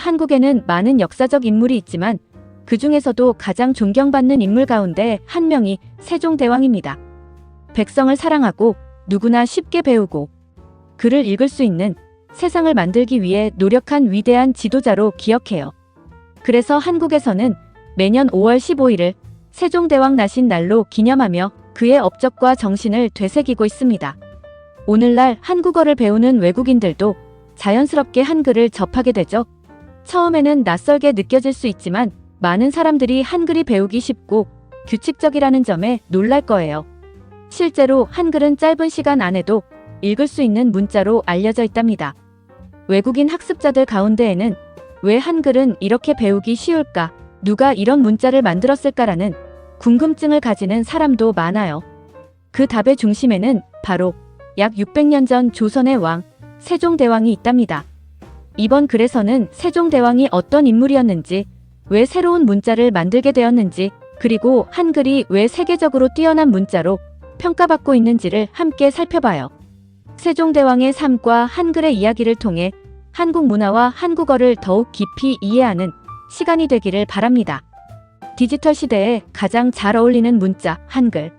한국에는 많은 역사적 인물이 있지만 그 중에서도 가장 존경받는 인물 가운데 한 명이 세종대왕입니다. 백성을 사랑하고 누구나 쉽게 배우고 글을 읽을 수 있는 세상을 만들기 위해 노력한 위대한 지도자로 기억해요. 그래서 한국에서는 매년 5월 15일을 세종대왕 나신 날로 기념하며 그의 업적과 정신을 되새기고 있습니다. 오늘날 한국어를 배우는 외국인들도 자연스럽게 한글을 접하게 되죠. 처음에는 낯설게 느껴질 수 있지만 많은 사람들이 한글이 배우기 쉽고 규칙적이라는 점에 놀랄 거예요. 실제로 한글은 짧은 시간 안에도 읽을 수 있는 문자로 알려져 있답니다. 외국인 학습자들 가운데에는 왜 한글은 이렇게 배우기 쉬울까? 누가 이런 문자를 만들었을까라는 궁금증을 가지는 사람도 많아요. 그 답의 중심에는 바로 약 600년 전 조선의 왕 세종대왕이 있답니다. 이번 글에서는 세종대왕이 어떤 인물이었는지, 왜 새로운 문자를 만들게 되었는지, 그리고 한글이 왜 세계적으로 뛰어난 문자로 평가받고 있는지를 함께 살펴봐요. 세종대왕의 삶과 한글의 이야기를 통해 한국 문화와 한국어를 더욱 깊이 이해하는 시간이 되기를 바랍니다. 디지털 시대에 가장 잘 어울리는 문자, 한글.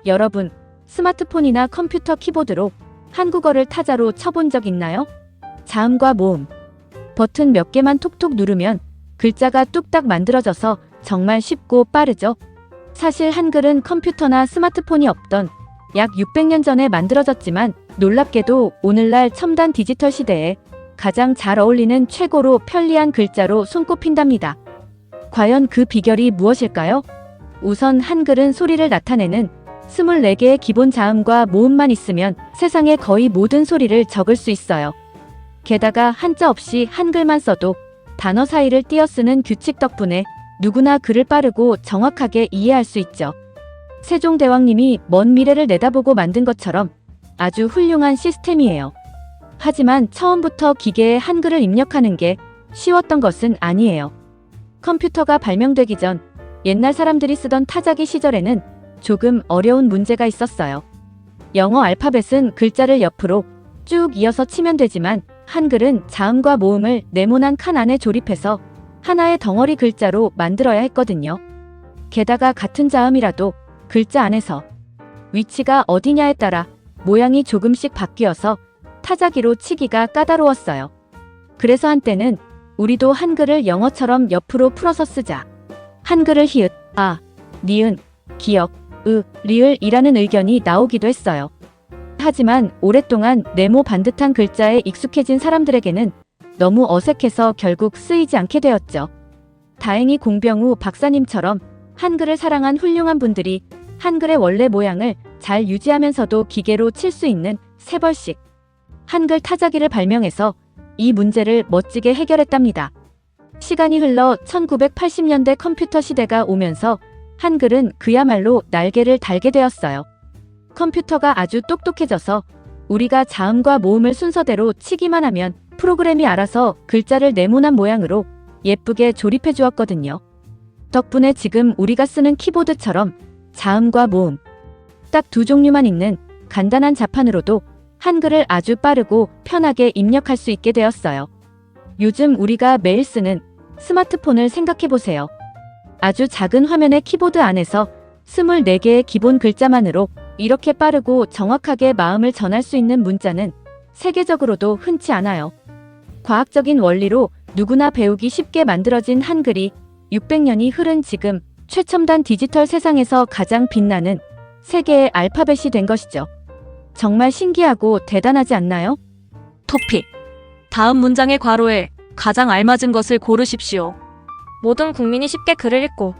여러분, 스마트폰이나 컴퓨터 키보드로 한국어를 타자로 쳐본 적 있나요? 자음과 모음. 버튼 몇 개만 톡톡 누르면 글자가 뚝딱 만들어져서 정말 쉽고 빠르죠? 사실 한글은 컴퓨터나 스마트폰이 없던 약 600년 전에 만들어졌지만 놀랍게도 오늘날 첨단 디지털 시대에 가장 잘 어울리는 최고로 편리한 글자로 손꼽힌답니다. 과연 그 비결이 무엇일까요? 우선 한글은 소리를 나타내는 24개의 기본 자음과 모음만 있으면 세상의 거의 모든 소리를 적을 수 있어요. 게다가 한자 없이 한글만 써도 단어 사이를 띄어 쓰는 규칙 덕분에 누구나 글을 빠르고 정확하게 이해할 수 있죠. 세종대왕님이 먼 미래를 내다보고 만든 것처럼 아주 훌륭한 시스템이에요. 하지만 처음부터 기계에 한글을 입력하는 게 쉬웠던 것은 아니에요. 컴퓨터가 발명되기 전 옛날 사람들이 쓰던 타자기 시절에는 조금 어려운 문제가 있었어요. 영어 알파벳은 글자를 옆으로 쭉 이어서 치면 되지만 한글은 자음과 모음을 네모난 칸 안에 조립해서 하나의 덩어리 글자로 만들어야 했거든요. 게다가 같은 자음이라도 글자 안에서 위치가 어디냐에 따라 모양이 조금씩 바뀌어서 타자기로 치기가 까다로웠어요. 그래서 한때는 우리도 한글을 영어처럼 옆으로 풀어서 쓰자. 한글을 히읗, 아, 니은, 기역, 리을이라는 의견이 나오기도 했어요. 하지만 오랫동안 네모 반듯한 글자에 익숙해진 사람들에게는 너무 어색해서 결국 쓰이지 않게 되었죠. 다행히 공병우 박사님처럼 한글을 사랑한 훌륭한 분들이 한글의 원래 모양을 잘 유지하면서도 기계로 칠 수 있는 세벌식 한글 타자기를 발명해서 이 문제를 멋지게 해결했답니다. 시간이 흘러 1980년대 컴퓨터 시대가 오면서 한글은 그야말로 날개를 달게 되었어요. 컴퓨터가 아주 똑똑해져서 우리가 자음과 모음을 순서대로 치기만 하면 프로그램이 알아서 글자를 네모난 모양으로 예쁘게 조립해 주었거든요. 덕분에 지금 우리가 쓰는 키보드처럼 자음과 모음, 딱 두 종류만 있는 간단한 자판으로도 한글을 아주 빠르고 편하게 입력할 수 있게 되었어요. 요즘 우리가 매일 쓰는 스마트폰을 생각해 보세요. 아주 작은 화면의 키보드 안에서 24개의 기본 글자만으로 이렇게 빠르고 정확하게 마음을 전할 수 있는 문자는 세계적으로도 흔치 않아요. 과학적인 원리로 누구나 배우기 쉽게 만들어진 한글이 600년이 흐른 지금 최첨단 디지털 세상에서 가장 빛나는 세계의 알파벳이 된 것이죠. 정말 신기하고 대단하지 않나요? 토픽. 다음 문장의 괄호에 가장 알맞은 것을 고르십시오. 모든 국민이 쉽게 글을 읽고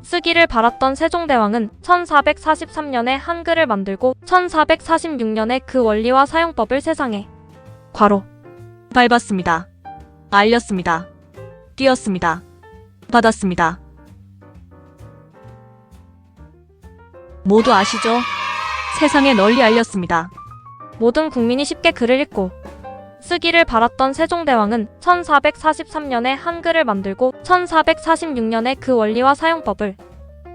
쓰기를 바랐던 세종대왕은 1443년에 한글을 만들고 1446년에 그 원리와 사용법을 세상에 괄호 밟았습니다. 알렸습니다. 띄었습니다. 받았습니다. 모두 아시죠? 세상에 널리 알렸습니다. 모든 국민이 쉽게 글을 읽고 쓰기를 바랐던 세종대왕은 1443년에 한글을 만들고 1446년에 그 원리와 사용법을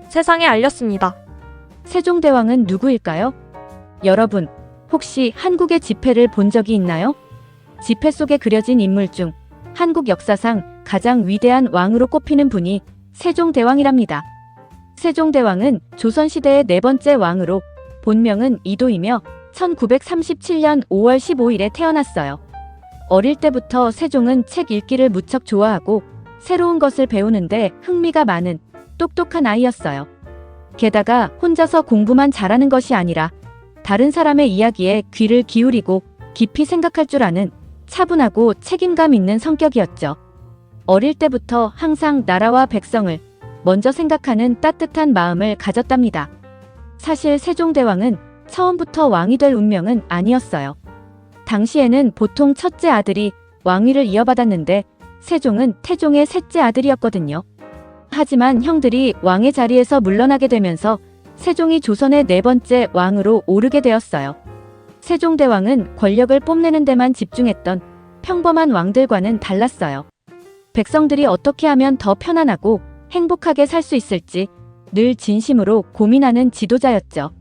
세상에 알렸습니다. 세종대왕은 누구일까요? 여러분, 혹시 한국의 지폐를 본 적이 있나요? 지폐 속에 그려진 인물 중 한국 역사상 가장 위대한 왕으로 꼽히는 분이 세종대왕이랍니다. 세종대왕은 조선시대의 네 번째 왕으로 본명은 이도이며 1937년 5월 15일에 태어났어요. 어릴 때부터 세종은 책 읽기를 무척 좋아하고 새로운 것을 배우는데 흥미가 많은 똑똑한 아이였어요. 게다가 혼자서 공부만 잘하는 것이 아니라 다른 사람의 이야기에 귀를 기울이고 깊이 생각할 줄 아는 차분하고 책임감 있는 성격이었죠. 어릴 때부터 항상 나라와 백성을 먼저 생각하는 따뜻한 마음을 가졌답니다. 사실 세종대왕은 처음부터 왕이 될 운명은 아니었어요. 당시에는 보통 첫째 아들이 왕위를 이어받았는데 세종은 태종의 셋째 아들이었거든요. 하지만 형들이 왕의 자리에서 물러나게 되면서 세종이 조선의 네 번째 왕으로 오르게 되었어요. 세종대왕은 권력을 뽐내는 데만 집중했던 평범한 왕들과는 달랐어요. 백성들이 어떻게 하면 더 편안하고 행복하게 살 수 있을지 늘 진심으로 고민하는 지도자였죠.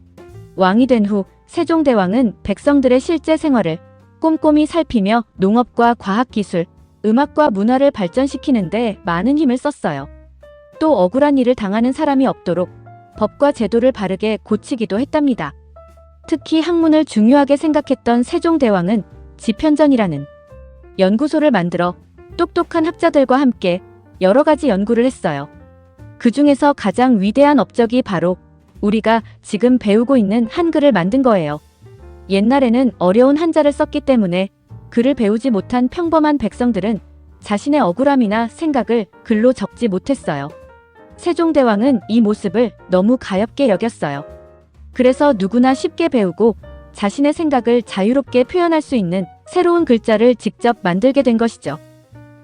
왕이 된 후 세종대왕은 백성들의 실제 생활을 꼼꼼히 살피며 농업과 과학기술, 음악과 문화를 발전시키는 데 많은 힘을 썼어요. 또 억울한 일을 당하는 사람이 없도록 법과 제도를 바르게 고치기도 했답니다. 특히 학문을 중요하게 생각했던 세종대왕은 지편전이라는 연구소를 만들어 똑똑한 학자들과 함께 여러 가지 연구를 했어요. 그 중에서 가장 위대한 업적이 바로 우리가 지금 배우고 있는 한글을 만든 거예요. 옛날에는 어려운 한자를 썼기 때문에 글을 배우지 못한 평범한 백성들은 자신의 억울함이나 생각을 글로 적지 못했어요. 세종대왕은 이 모습을 너무 가엽게 여겼어요. 그래서 누구나 쉽게 배우고 자신의 생각을 자유롭게 표현할 수 있는 새로운 글자를 직접 만들게 된 것이죠.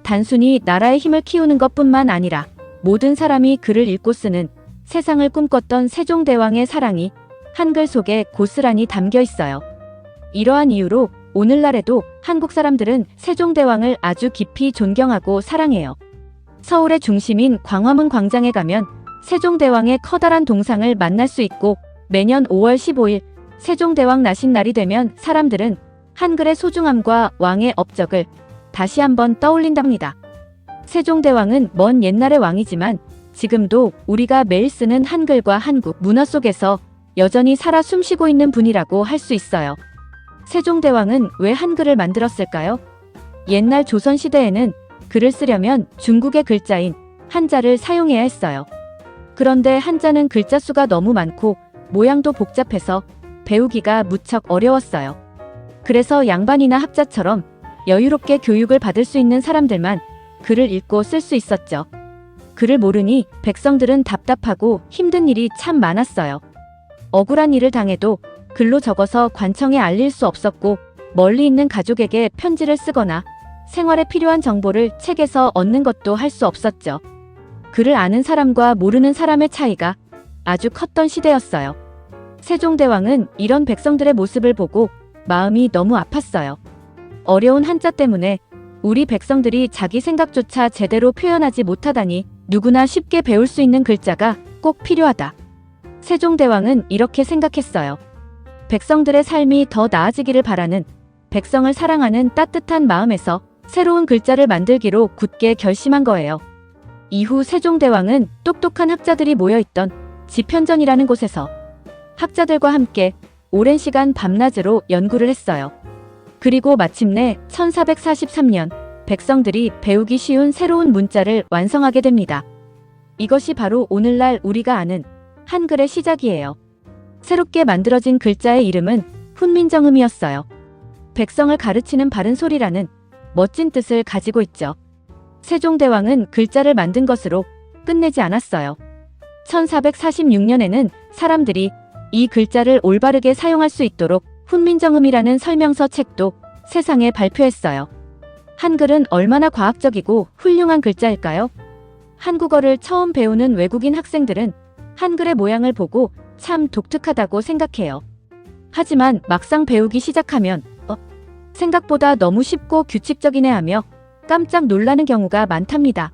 단순히 나라의 힘을 키우는 것뿐만 아니라 모든 사람이 글을 읽고 쓰는 세상을 꿈꿨던 세종대왕의 사랑이 한글 속에 고스란히 담겨 있어요. 이러한 이유로 오늘날에도 한국 사람들은 세종대왕을 아주 깊이 존경하고 사랑해요. 서울의 중심인 광화문 광장에 가면 세종대왕의 커다란 동상을 만날 수 있고 매년 5월 15일 세종대왕 나신 날이 되면 사람들은 한글의 소중함과 왕의 업적을 다시 한번 떠올린답니다. 세종대왕은 먼 옛날의 왕이지만 지금도 우리가 매일 쓰는 한글과 한국 문화 속에서 여전히 살아 숨쉬고 있는 분이라고 할 수 있어요. 세종대왕은 왜 한글을 만들었을까요? 옛날 조선시대에는 글을 쓰려면 중국의 글자인 한자를 사용해야 했어요. 그런데 한자는 글자 수가 너무 많고 모양도 복잡해서 배우기가 무척 어려웠어요. 그래서 양반이나 학자처럼 여유롭게 교육을 받을 수 있는 사람들만 글을 읽고 쓸 수 있었죠. 글을 모르니 백성들은 답답하고 힘든 일이 참 많았어요. 억울한 일을 당해도 글로 적어서 관청에 알릴 수 없었고 멀리 있는 가족에게 편지를 쓰거나 생활에 필요한 정보를 책에서 얻는 것도 할 수 없었죠. 글을 아는 사람과 모르는 사람의 차이가 아주 컸던 시대였어요. 세종대왕은 이런 백성들의 모습을 보고 마음이 너무 아팠어요. 어려운 한자 때문에 우리 백성들이 자기 생각조차 제대로 표현하지 못하다니 누구나 쉽게 배울 수 있는 글자가 꼭 필요하다. 세종대왕은 이렇게 생각했어요. 백성들의 삶이 더 나아지기를 바라는, 백성을 사랑하는 따뜻한 마음에서 새로운 글자를 만들기로 굳게 결심한 거예요. 이후 세종대왕은 똑똑한 학자들이 모여있던 지편전이라는 곳에서 학자들과 함께 오랜 시간 밤낮으로 연구를 했어요. 그리고 마침내 1443년 백성들이 배우기 쉬운 새로운 문자를 완성하게 됩니다. 이것이 바로 오늘날 우리가 아는 한글의 시작이에요. 새롭게 만들어진 글자의 이름은 훈민정음이었어요. 백성을 가르치는 바른 소리라는 멋진 뜻을 가지고 있죠. 세종대왕은 글자를 만든 것으로 끝내지 않았어요. 1446년에는 사람들이 이 글자를 올바르게 사용할 수 있도록 훈민정음이라는 설명서 책도 세상에 발표했어요. 한글은 얼마나 과학적이고 훌륭한 글자일까요? 한국어를 처음 배우는 외국인 학생들은 한글의 모양을 보고 참 독특하다고 생각해요. 하지만 막상 배우기 시작하면 생각보다 너무 쉽고 규칙적이네 하며 깜짝 놀라는 경우가 많답니다.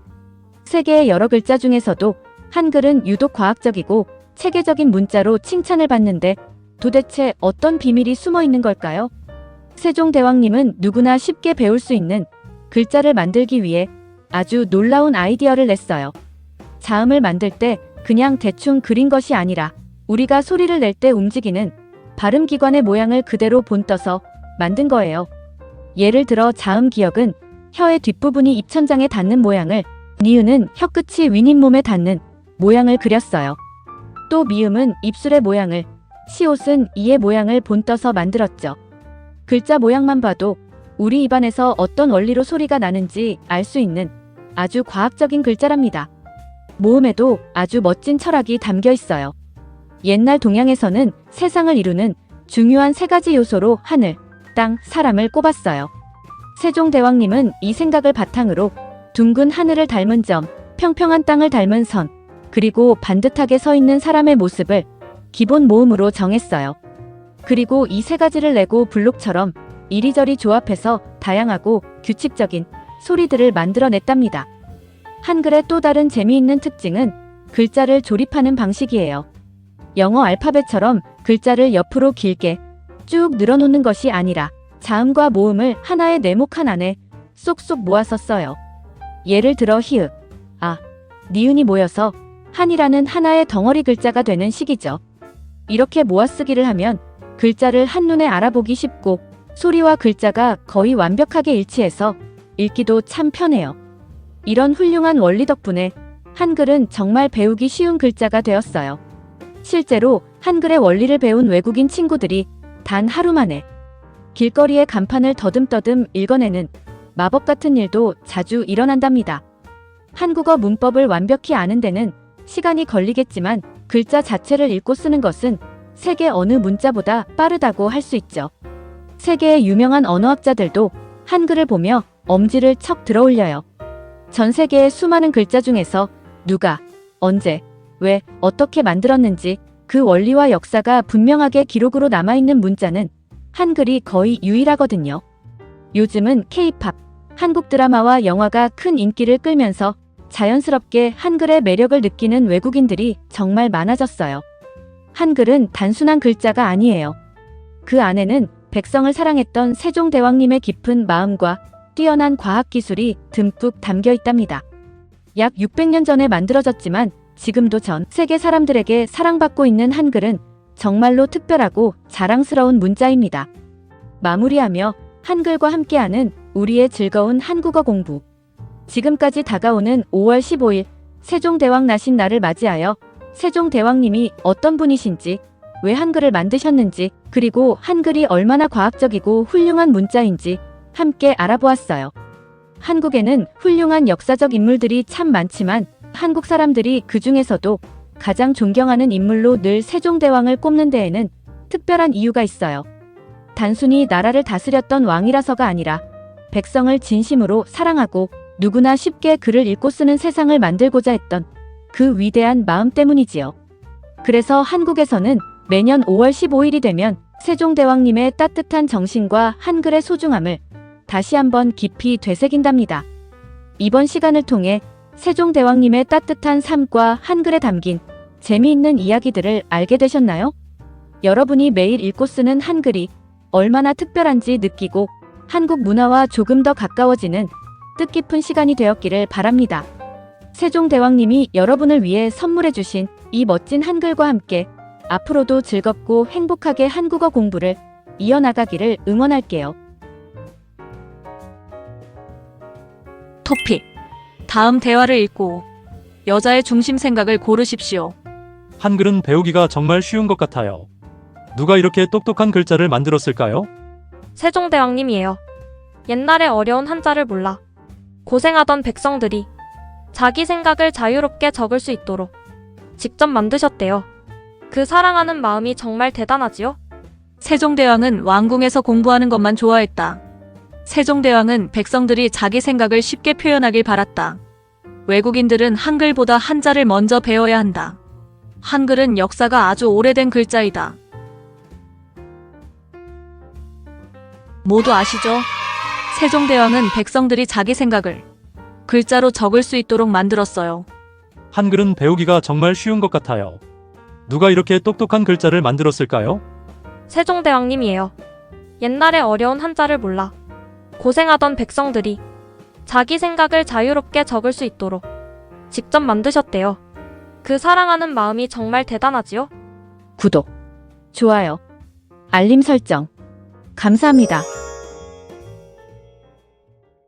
세계의 여러 글자 중에서도 한글은 유독 과학적이고 체계적인 문자로 칭찬을 받는데 도대체 어떤 비밀이 숨어 있는 걸까요? 세종대왕님은 누구나 쉽게 배울 수 있는 글자를 만들기 위해 아주 놀라운 아이디어를 냈어요. 자음을 만들 때 그냥 대충 그린 것이 아니라 우리가 소리를 낼 때 움직이는 발음기관의 모양을 그대로 본떠서 만든 거예요. 예를 들어 자음 기역은 혀의 뒷부분이 입천장에 닿는 모양을, 니은은 혀끝이 윗잇몸에 닿는 모양을 그렸어요. 또 미음은 입술의 모양을, 시옷은 이의 모양을 본떠서 만들었죠. 글자 모양만 봐도 우리 입안에서 어떤 원리로 소리가 나는지 알 수 있는 아주 과학적인 글자랍니다. 모음에도 아주 멋진 철학이 담겨 있어요. 옛날 동양에서는 세상을 이루는 중요한 세 가지 요소로 하늘, 땅, 사람을 꼽았어요. 세종대왕님은 이 생각을 바탕으로 둥근 하늘을 닮은 점, 평평한 땅을 닮은 선, 그리고 반듯하게 서 있는 사람의 모습을 기본 모음으로 정했어요. 그리고 이 세 가지를 레고 블록처럼 이리저리 조합해서 다양하고 규칙적인 소리들을 만들어냈답니다. 한글의 또 다른 재미있는 특징은 글자를 조립하는 방식이에요. 영어 알파벳처럼 글자를 옆으로 길게 쭉 늘어놓는 것이 아니라 자음과 모음을 하나의 네모칸 안에 쏙쏙 모아서 써요. 예를 들어 히읗, 아, 니은이 모여서 한이라는 하나의 덩어리 글자가 되는 식이죠. 이렇게 모아쓰기를 하면 글자를 한눈에 알아보기 쉽고 소리와 글자가 거의 완벽하게 일치해서 읽기도 참 편해요. 이런 훌륭한 원리 덕분에 한글은 정말 배우기 쉬운 글자가 되었어요. 실제로 한글의 원리를 배운 외국인 친구들이 단 하루 만에 길거리의 간판을 더듬더듬 읽어내는 마법 같은 일도 자주 일어난답니다. 한국어 문법을 완벽히 아는 데는 시간이 걸리겠지만 글자 자체를 읽고 쓰는 것은 세계 어느 문자보다 빠르다고 할 수 있죠. 세계의 유명한 언어학자들도 한글을 보며 엄지를 척 들어올려요. 전 세계의 수많은 글자 중에서 누가, 언제, 왜, 어떻게 만들었는지 그 원리와 역사가 분명하게 기록으로 남아있는 문자는 한글이 거의 유일하거든요. 요즘은 K-팝, 한국 드라마와 영화가 큰 인기를 끌면서 자연스럽게 한글의 매력을 느끼는 외국인들이 정말 많아졌어요. 한글은 단순한 글자가 아니에요. 그 안에는 백성을 사랑했던 세종대왕님의 깊은 마음과 뛰어난 과학기술이 듬뿍 담겨 있답니다. 약 600년 전에 만들어졌지만 지금도 전 세계 사람들에게 사랑받고 있는 한글은 정말로 특별하고 자랑스러운 문자입니다. 마무리하며 한글과 함께하는 우리의 즐거운 한국어 공부. 지금까지 다가오는 5월 15일 세종대왕 나신 날을 맞이하여 세종대왕님이 어떤 분이신지, 왜 한글을 만드셨는지, 그리고 한글이 얼마나 과학적이고 훌륭한 문자인지 함께 알아보았어요. 한국에는 훌륭한 역사적 인물들이 참 많지만 한국 사람들이 그 중에서도 가장 존경하는 인물로 늘 세종대왕을 꼽는 데에는 특별한 이유가 있어요. 단순히 나라를 다스렸던 왕이라서가 아니라 백성을 진심으로 사랑하고 누구나 쉽게 글을 읽고 쓰는 세상을 만들고자 했던 그 위대한 마음 때문이지요. 그래서 한국에서는 매년 5월 15일이 되면 세종대왕님의 따뜻한 정신과 한글의 소중함을 다시 한번 깊이 되새긴답니다. 이번 시간을 통해 세종대왕님의 따뜻한 삶과 한글에 담긴 재미있는 이야기들을 알게 되셨나요? 여러분이 매일 읽고 쓰는 한글이 얼마나 특별한지 느끼고 한국 문화와 조금 더 가까워지는 뜻깊은 시간이 되었기를 바랍니다. 세종대왕님이 여러분을 위해 선물해 주신 이 멋진 한글과 함께 앞으로도 즐겁고 행복하게 한국어 공부를 이어나가기를 응원할게요. 토픽. 다음 대화를 읽고 여자의 중심 생각을 고르십시오. 한글은 배우기가 정말 쉬운 것 같아요. 누가 이렇게 똑똑한 글자를 만들었을까요? 세종대왕님이에요. 옛날에 어려운 한자를 몰라 고생하던 백성들이 자기 생각을 자유롭게 적을 수 있도록 직접 만드셨대요. 그 사랑하는 마음이 정말 대단하지요? 세종대왕은 왕궁에서 공부하는 것만 좋아했다. 세종대왕은 백성들이 자기 생각을 쉽게 표현하길 바랐다. 외국인들은 한글보다 한자를 먼저 배워야 한다. 한글은 역사가 아주 오래된 글자이다. 모두 아시죠? 세종대왕은 백성들이 자기 생각을 글자로 적을 수 있도록 만들었어요. 한글은 배우기가 정말 쉬운 것 같아요. 누가 이렇게 똑똑한 글자를 만들었을까요? 세종대왕님이에요. 옛날에 어려운 한자를 몰라 고생하던 백성들이 자기 생각을 자유롭게 적을 수 있도록 직접 만드셨대요. 그 사랑하는 마음이 정말 대단하지요? 구독, 좋아요, 알림 설정. 감사합니다.